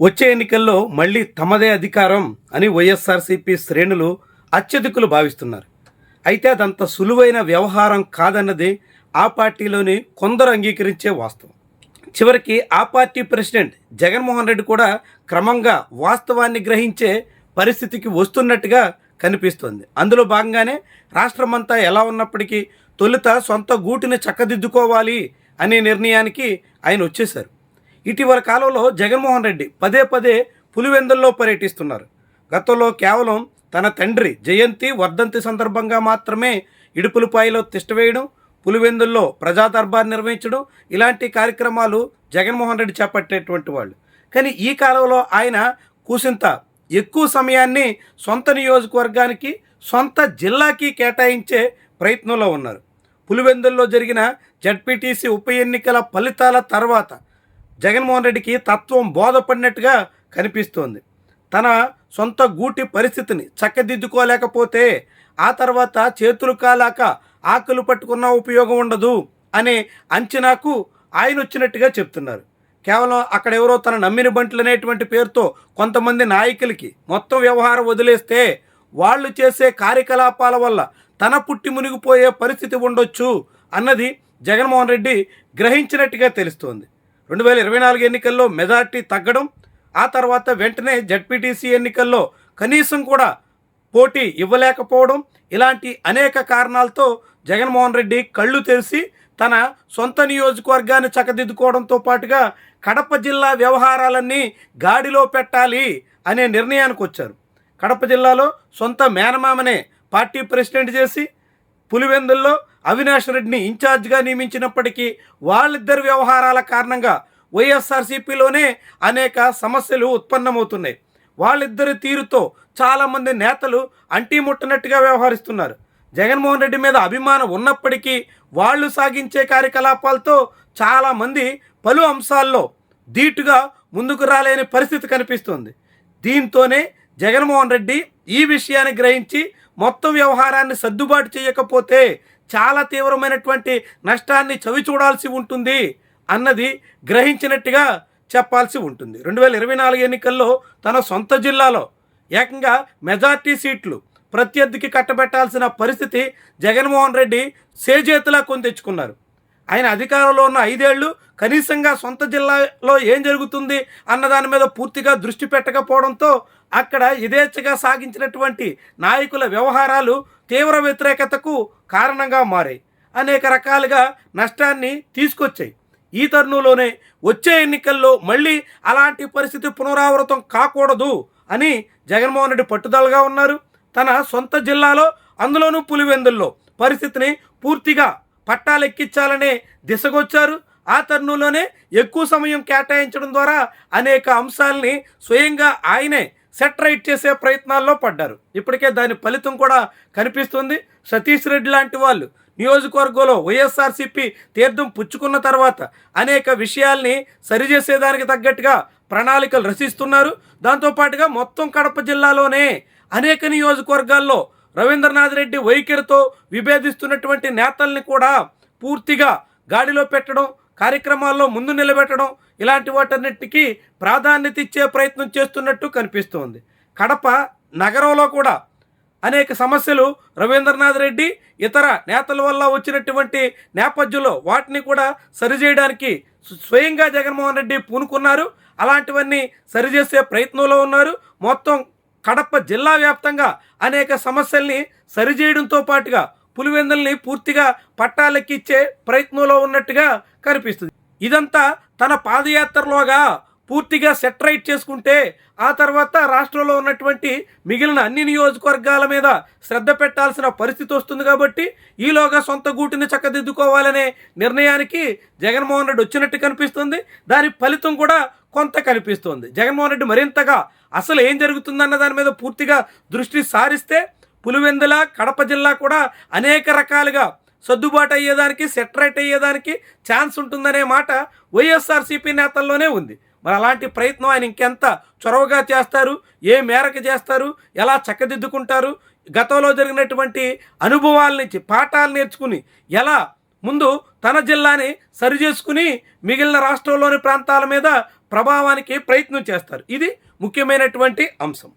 వచ్చే ఎన్నికల్లో మళ్ళీ తమదే అధికారం అని వైఎస్ఆర్సీపీ శ్రేణులు అత్యధికులు భావిస్తున్నారు. అయితే అదంత సులువైన వ్యవహారం కాదన్నది ఆ పార్టీలోని కొందరు అంగీకరించే వాస్తవం. చివరికి ఆ పార్టీ ప్రెసిడెంట్ జగన్మోహన్ రెడ్డి కూడా క్రమంగా వాస్తవాన్ని గ్రహించే పరిస్థితికి వస్తున్నట్టుగా కనిపిస్తోంది. అందులో భాగంగానే రాష్ట్రమంతా ఎలా ఉన్నప్పటికీ తొలుత సొంత గూటిని చక్కదిద్దుకోవాలి అనే నిర్ణయానికి ఆయన వచ్చేశారు. ఇటీవల కాలంలో జగన్మోహన్ రెడ్డి పదే పదే పులివెందుల్లో పర్యటిస్తున్నారు. గతంలో కేవలం తన తండ్రి జయంతి వర్ధంతి సందర్భంగా మాత్రమే ఇడుపులపాయలో తిష్టవేయడం, పులివెందుల్లో ప్రజా దర్బార్ నిర్వహించడం ఇలాంటి కార్యక్రమాలు జగన్మోహన్ రెడ్డి చేపట్టేటువంటి వాళ్ళు. కానీ ఈ కాలంలో ఆయన కూసింత ఎక్కువ సమయాన్ని సొంత నియోజకవర్గానికి సొంత జిల్లాకి కేటాయించే ప్రయత్నంలో ఉన్నారు. పులివెందుల్లో జరిగిన జడ్పీటీసీ ఉప ఎన్నికల ఫలితాల తర్వాత జగన్మోహన్ రెడ్డికి తత్వం బోధపడినట్టుగా కనిపిస్తోంది. తన సొంత గూటి పరిస్థితిని చక్కదిద్దుకోలేకపోతే ఆ తర్వాత చేతులు కాలాక ఆకులు పట్టుకున్న ఉపయోగం ఉండదు అనే అంచనాకు ఆయన వచ్చినట్టుగా చెప్తున్నారు. కేవలం అక్కడ ఎవరో తన నమ్మిన బంట్లు అనేటువంటి పేరుతో కొంతమంది నాయకులకి మొత్తం వ్యవహారం వదిలేస్తే వాళ్ళు చేసే కార్యకలాపాల వల్ల తన పుట్టి మునిగిపోయే పరిస్థితి ఉండొచ్చు అన్నది జగన్మోహన్ రెడ్డి గ్రహించినట్టుగా తెలుస్తోంది. 2024 ఎన్నికల్లో మెజార్టీ తగ్గడం, ఆ తర్వాత వెంటనే జడ్పీటీసీ ఎన్నికల్లో కనీసం కూడా పోటీ ఇవ్వలేకపోవడం, ఇలాంటి అనేక కారణాలతో జగన్మోహన్ రెడ్డి కళ్ళు తెరిచి తన సొంత నియోజకవర్గాన్ని చక్కదిద్దుకోవడంతో పాటుగా కడప జిల్లా వ్యవహారాలన్నీ గాడిలో పెట్టాలి అనే నిర్ణయానికి వచ్చారు. కడప జిల్లాలో సొంత మేనమామనే పార్టీ ప్రెసిడెంట్ చేసి పులివెందుల్లో అవినాష్ రెడ్డిని ఇన్ఛార్జ్గా నియమించినప్పటికీ వాళ్ళిద్దరి వ్యవహారాల కారణంగా వైఎస్ఆర్సీపీలోనే అనేక సమస్యలు ఉత్పన్నమవుతున్నాయి. వాళ్ళిద్దరి తీరుతో చాలామంది నేతలు అంటీముట్టనట్టుగా వ్యవహరిస్తున్నారు. జగన్మోహన్ రెడ్డి మీద అభిమానం ఉన్నప్పటికీ వాళ్ళు సాగించే కార్యకలాపాలతో చాలామంది పలు అంశాల్లో ధీటుగా ముందుకు రాలేని పరిస్థితి కనిపిస్తుంది. దీంతోనే జగన్మోహన్ రెడ్డి ఈ విషయాన్ని గ్రహించి మొత్తం వ్యవహారాన్ని సర్దుబాటు చేయకపోతే చాలా తీవ్రమైనటువంటి నష్టాన్ని చవిచూడాల్సి ఉంటుంది అన్నది గ్రహించినట్టుగా చెప్పాల్సి ఉంటుంది. 2024 ఎన్నికల్లో తన సొంత జిల్లాలో ఏకంగా మెజార్టీ సీట్లు ప్రత్యర్థికి కట్టబెట్టాల్సిన పరిస్థితి జగన్మోహన్ రెడ్డి సేజేతులా కొని తెచ్చుకున్నారు. ఆయన అధికారంలో ఉన్న 5 ఏళ్ళు కనీసంగా సొంత జిల్లాలో ఏం జరుగుతుంది అన్న దాని మీద పూర్తిగా దృష్టి పెట్టకపోవడంతో అక్కడ యథేచ్ఛగా సాగించినటువంటి నాయకుల వ్యవహారాలు తీవ్ర వ్యతిరేకతకు కారణంగా మారాయి. అనేక రకాలుగా నష్టాన్ని తీసుకొచ్చాయి. ఈ తరుణంలోనే వచ్చే ఎన్నికల్లో మళ్ళీ అలాంటి పరిస్థితి పునరావృతం కాకూడదు అని జగన్మోహన్ రెడ్డి పట్టుదలగా ఉన్నారు. తన సొంత జిల్లాలో అందులోనూ పులివెందుల్లో పరిస్థితిని పూర్తిగా పట్టాలెక్కించాలనే దిశగొచ్చారు. ఆ తరుణంలోనే ఎక్కువ సమయం కేటాయించడం ద్వారా అనేక అంశాలని స్వయంగా ఆయనే సెట్ రైట్ చేసే ప్రయత్నాల్లో పడ్డారు. ఇప్పటికే దాని ఫలితం కూడా కనిపిస్తుంది. సతీష్ రెడ్డి లాంటి వాళ్ళు నియోజకవర్గంలో వైఎస్ఆర్సీపీ తీర్థం పుచ్చుకున్న తర్వాత అనేక విషయాల్ని సరిచేసేదానికి తగ్గట్టుగా ప్రణాళికలు రచిస్తున్నారు. దాంతోపాటుగా మొత్తం కడప జిల్లాలోనే అనేక నియోజకవర్గాల్లో రవీంద్రనాథ్ రెడ్డి వైఖరితో విభేదిస్తున్నటువంటి నేతల్ని కూడా పూర్తిగా గాడిలో పెట్టడం, కార్యక్రమాల్లో ముందు నిలబెట్టడం ఇలాంటి వాటన్నిటికీ ప్రాధాన్యత ఇచ్చే ప్రయత్నం చేస్తున్నట్టు కనిపిస్తోంది. కడప నగరంలో కూడా అనేక సమస్యలు రవీంద్రనాథ్ రెడ్డి ఇతర నేతల వల్ల వచ్చినటువంటి నేపథ్యంలో వాటిని కూడా సరిచేయడానికి స్వయంగా జగన్మోహన్ రెడ్డి పూనుకున్నారు. అలాంటివన్నీ సరిచేసే ప్రయత్నంలో ఉన్నారు. మొత్తం కడప జిల్లా వ్యాప్తంగా అనేక సమస్యల్ని సరిచేయడంతో పాటుగా పులివెందుల్ని పూర్తిగా పట్టాలెక్కిచ్చే ప్రయత్నంలో ఉన్నట్టుగా కనిపిస్తుంది. ఇదంతా తన పాదయాత్రలోగా పూర్తిగా సెట్ రైట్ చేసుకుంటే ఆ తర్వాత రాష్ట్రంలో ఉన్నటువంటి మిగిలిన అన్ని నియోజకవర్గాల మీద శ్రద్ధ పెట్టాల్సిన పరిస్థితి వస్తుంది. కాబట్టి ఈలోగా సొంత గూటిని చక్కదిద్దుకోవాలనే నిర్ణయానికి జగన్మోహన్ రెడ్డి వచ్చినట్టు కనిపిస్తుంది. దాని ఫలితం కూడా కొంత కనిపిస్తుంది. జగన్మోహన్ రెడ్డి మరింతగా అసలు ఏం జరుగుతుందన్న దాని మీద పూర్తిగా దృష్టి సారిస్తే పులివెందుల కడప జిల్లా కూడా అనేక రకాలుగా సర్దుబాటు అయ్యేదానికి సెట్ రైట్ అయ్యేదానికి ఛాన్స్ ఉంటుందనే మాట వైఎస్ఆర్సీపీ నేతల్లోనే ఉంది. మరి అలాంటి ప్రయత్నం ఆయన ఇంకెంత చొరవగా చేస్తారు, ఏ మేరకు చేస్తారు, ఎలా చక్కదిద్దుకుంటారు, గతంలో జరిగినటువంటి అనుభవాల నుంచి పాఠాలు నేర్చుకుని ఎలా ముందు తన జిల్లాని సరిచేసుకుని మిగిలిన రాష్ట్రంలోని ప్రాంతాల మీద ప్రభావానికి ప్రయత్నం చేస్తారు. ఇది ముఖ్యమైనటువంటి అంశం.